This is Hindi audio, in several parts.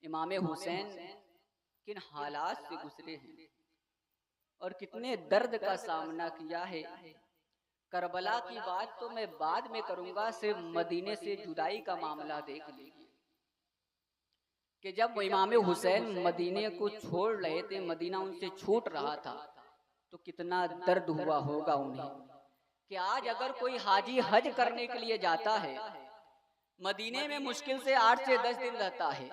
इमाम हुसैन किन हालात से गुजरे हैं और कितने दर्द का सामना किया है। करबला की बात तो मैं बाद में करूंगा, सिर्फ मदीने से जुदाई का मामला देख लीजिए कि जब इमाम हुसैन मदीने को छोड़ रहे थे, मदीना उनसे छूट रहा था, तो कितना दर्द हुआ होगा उन्हें कि आज अगर कोई हाजी हज करने के लिए जाता है, मदीने में मुश्किल से 8 से 10 दिन रहता है,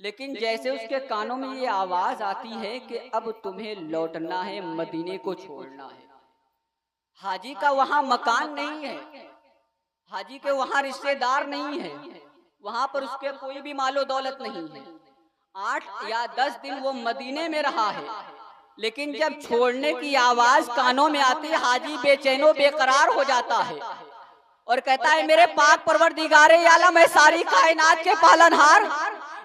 लेकिन जैसे उसके कानों में ये आवाज आती है कि अब तुम्हें लौटना है, मदीने को छोड़ना है। हाजी का वहां मकान नहीं है, हाजी के वहां रिश्तेदार नहीं है, वहां पर उसके कोई भी मालो दौलत नहीं है। 8 या 10 दिन वो मदीने में रहा है, लेकिन जब छोड़ने की आवाज कानों में आती है, हाजी बेचैनो बेकरार हो जाता है और कहता है मेरे पाक परवरदिगारे आलम, मैं सारी कायनात के पालनहार,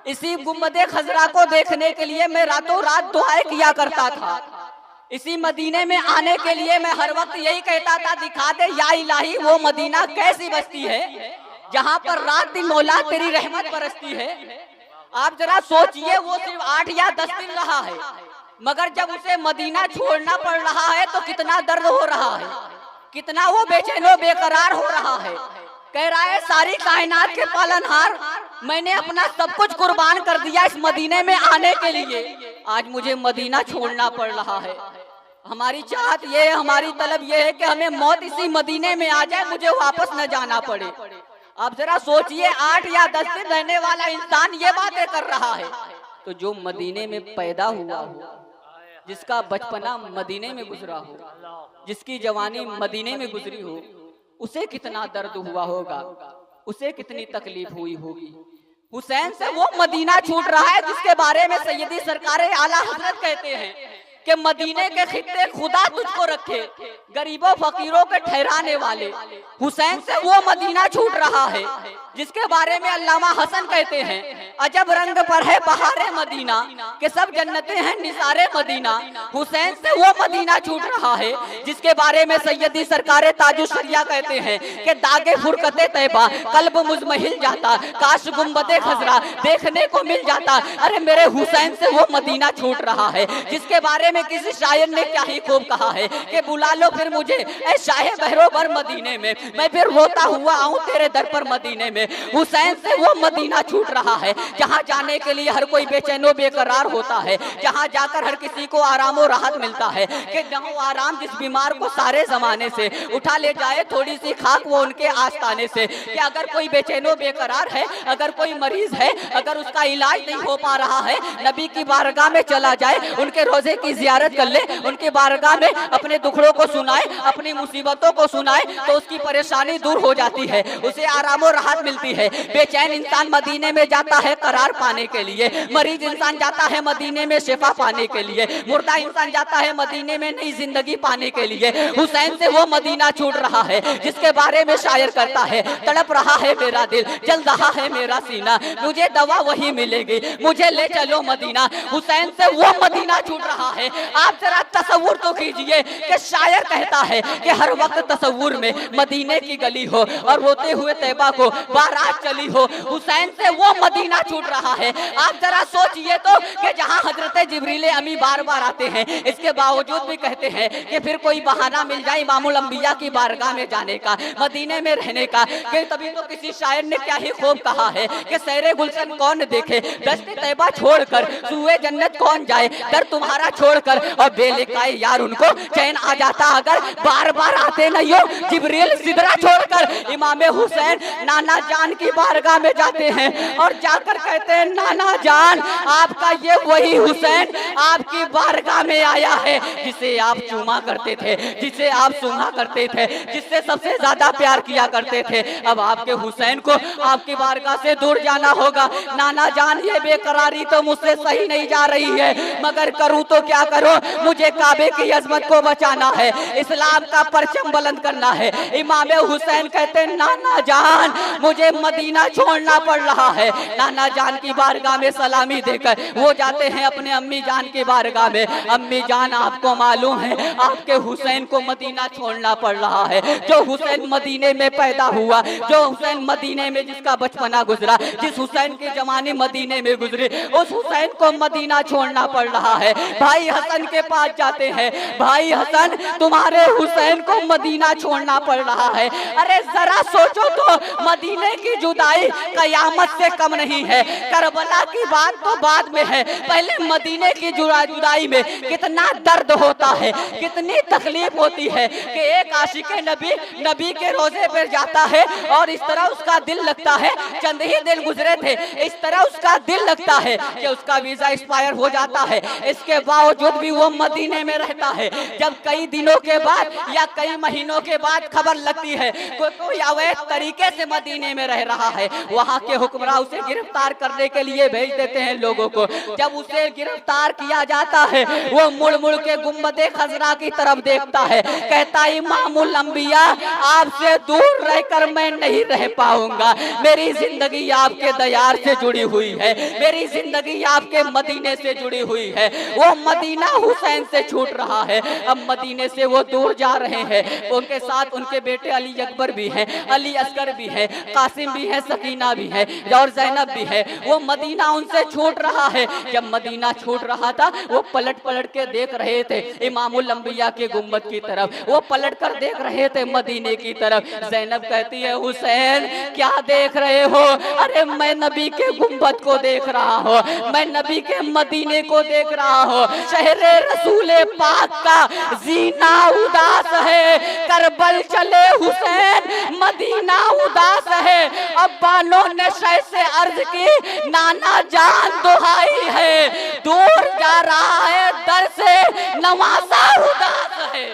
इसी गुम्बदे खजरा को देखने के लिए मैं रातों रात दुआएं किया करता था। इसी मदीने में आने के लिए मैं हर वक्त यही कहता था, दिखा दे या इलाही वो मदीना कैसी बस्ती है जहां पर रात दिन मौला तेरी रहमत बरसती है। आप जरा सोचिए, वो सिर्फ 8 या 10 दिन रहा है, मगर जब उसे मदीना छोड़ना पड़ रहा है तो कितना दर्द हो रहा है, कितना वो बेचैनो बेकरार हो रहा है। कह रहा है सारी कायनात के पालनहार, मैंने अपना सब कुछ कुर्बान कर दिया इस मदीने में आने के लिए, आज मुझे मदीना छोड़ना पड़ रहा है। हमारी चाहत ये है, हमारी तलब ये है कि हमें मौत इसी मदीने में आ जाए, मुझे वापस न जाना पड़े। आप जरा सोचिए, 8 या 10 दिन रहने वाला इंसान ये बातें कर रहा है, तो जो मदीने में पैदा हुआ हो, जिसका बचपना मदीने में गुजरा हो, जिसकी जवानी मदीने में गुजरी हो, उसे कितना दर्द हुआ होगा, उसे कितनी तकलीफ हुई होगी। हुसैन से वो मदीना छूट रहा है जिसके बारे में सैयदी सरकारे आला हजरत कहते हैं कि मदीने के खित्ते खुदा तुझको रखे, गरीबों फकीरों के ठहराने वाले। हुसैन से वो मदीना छूट रहा है जिसके बारे में अल्लामा हसन कहते हैं, अजब रंग पर है बहारे मदीना के सब जन्नतें हैं निसारे मदीना। हुसैन से वो मदीना छूट रहा है जिसके बारे में सैयदी सरकारे ताजुशरिया कहते हैं कि दागे फुरकते तैबा कल्ब मुजमहिल जाता, काश गुम्बदे खजरा देखने को मिल जाता। अरे मेरे हुसैन से वो मदीना छूट रहा है जिसके बारे में किसी शायर ने क्या ही खूब कहा है कि बुला लो फिर मुझे ऐ शाहे बहरोबर मदीने में, मैं फिर रोता हुआ आऊं तेरे दर पर मदीने में। हुसैन से वो मदीना छूट रहा है जहां जाने के लिए हर कोई बेचैनो बेकरार होता है, जहां जाकर हर किसी को आराम और राहत मिलता है कि जहां आराम जिस बीमार को सारे जमाने से उठा ले जाए थोड़ी सी खाक वो उनके आस्ताने से। कि अगर कोई बेचैनो बेकरार है, अगर कोई मरीज है, अगर उसका इलाज नहीं हो पा रहा है, नबी की बारगाह में चला जाए, उनके रोजे की जियारत कर ले, उनके बारगाह में अपने दुखड़ों को सुनाए, अपनी मुसीबतों को सुनाए, तो उसकी परेशानी दूर हो जाती है, उसे आराम और राहत मिलती है। बेचैन इंसान मदीने में जाता है करार पाने के लिए, मरीज इंसान जाता है मदीने में शिफा पाने के लिए, मुर्दा इंसान जाता है मदीने में नई जिंदगी पाने के लिए। हुसैन से वो मदीना छूट रहा है जिसके बारे में शायर करता है, तड़प रहा है मेरा दिल, जल रहा है मेरा सीना, मुझे दवा वही मिलेगी, मुझे ले चलो मदीना। हुसैन से वो मदीना छूट रहा है। आप जरा तसव्वुर तो कीजिए कि शायर कहता है कि हर वक्त तसव्वुर में मदीने की गली हो और रोते हुए तैबा को बारात चली हो। हुसैन से वो मदीना छूट रहा है। आप जरा सोचिए तो कि जहां हजरत जिब्रील अमी बार बार आते हैं, इसके बावजूद भी कहते हैं कि फिर कोई बहाना मिल जाए इमामुल अंबिया की बारगाह में जाने का, मदीने में रहने का। कि तभी तो किसी शायर ने क्या ही खूब कहा है कि सैरे गुलशन कौन देखे, दस्ते तैबा छोड़कर सुए जन्नत कौन जाए, दर तुम्हारा छोड़कर और बेलिकाए यार उनको चैन आ जाता अगर बार बार आते नहीं हो। जिब्रील सिदरा छोड़कर इमाम हुसैन नाना जान की बारगाह में जाते हैं और जाकर कहते हैं नाना जान आपका ये वही हुसैन आपकी बारगाह में आया है जिसे आप चूमा करते थे, जिसे आप सूंघा करते थे, जिससे सबसे ज्यादा प्यार किया करते थे। अब आपके हुसैन को आपकी बारगाह से दूर जाना होगा। नाना जान ये बेकरारी तो मुझसे सही नहीं जा रही है, मगर करूं तो क्या करूं, मुझे काबे की अजमत को बचाना है, इस्लाम का परचम बुलंद करना है। इमाम हुसैन कहते हैं नाना जान मुझे मदीना छोड़ना पड़ रहा है। नाना नाना जान की बारगाह में सलामी देकर वो जाते हैं अपने अम्मी जान की बारगाह में। अम्मी जान, आपको मालूम है आपके हुसैन को मदीना छोड़ना पड़ रहा है। जो हुसैन मदीने में पैदा हुआ, जो हुसैन मदीने में जिसका बचपना गुजरा, जिस हुसैन की जवानी मदीने में गुजरी, उस हुसैन को मदीना छोड़ना पड़ रहा है। भाई हसन के पास जाते हैं, भाई हसन तुम्हारे हुसैन को मदीना छोड़ना पड़ रहा है। अरे जरा सोचो तो, मदीने की जुदाई कयामत से कम नहीं है। करबला की बात तो बाद में है, पहले मदीने की जुदाई में कितना दर्द होता है, कितनी तकलीफ होती है कि एक आशिक़े नबी के रोजे पर जाता है और इस तरह उसका दिल लगता है। चंद ही दिन गुजरे थे, इस तरह उसका दिल लगता है कि उसका वीजा एक्सपायर हो जाता है। इसके बावजूद भी वो मदीने में रहता है। जब कई दिनों के बाद या कई महीनों के बाद खबर लगती है कोई अवैध तरीके से मदीने में रह रहा है, वहाँ के हुक्मरान उसे गिरफ्तार करने के लिए भेज देते हैं लोगों को। जब उसे गिरफ्तार किया जाता है, वो मुड़ मुड़ के गुम्बदे खजरा की तरफ देखता है, कहता इमामुल अंबिया, आपसे दूर रहकर मैं नहीं रह पाऊंगा। मेरी जिंदगी आपके दयार से जुड़ी हुई है, मेरी जिंदगी आपके मदीने से जुड़ी हुई है। वो मदीना हुसैन से छूट रहा है, अब मदीने से वो दूर जा रहे हैं। उनके साथ उनके बेटे अली अकबर भी हैं, अली असगर भी है, कासिम भी है, सकीना भी है और जैनब भी है। वो मदीना उनसे छूट रहा है। जब मदीना छूट रहा था, वो पलट पलट के देख रहे थे इमामुल अंबिया के गुम्बद की तरफ, वो पलट कर देख रहे थे मदीने की तरफ। जैनब कहती है, हुसैन क्या देख रहे हो? अरे मैं नबी के गुम्बद को देख रहा हूँ, मैं नबी के मदीने को देख रहा हूँ। शहरे रसूले पाक का जीना उदास है, करबल चले हुसैन मदीना उदास है। अब बानों ने शह से अर्ज की, नाना जान दुहाई है, दूर जा रहा है दर से नवासा उदास है।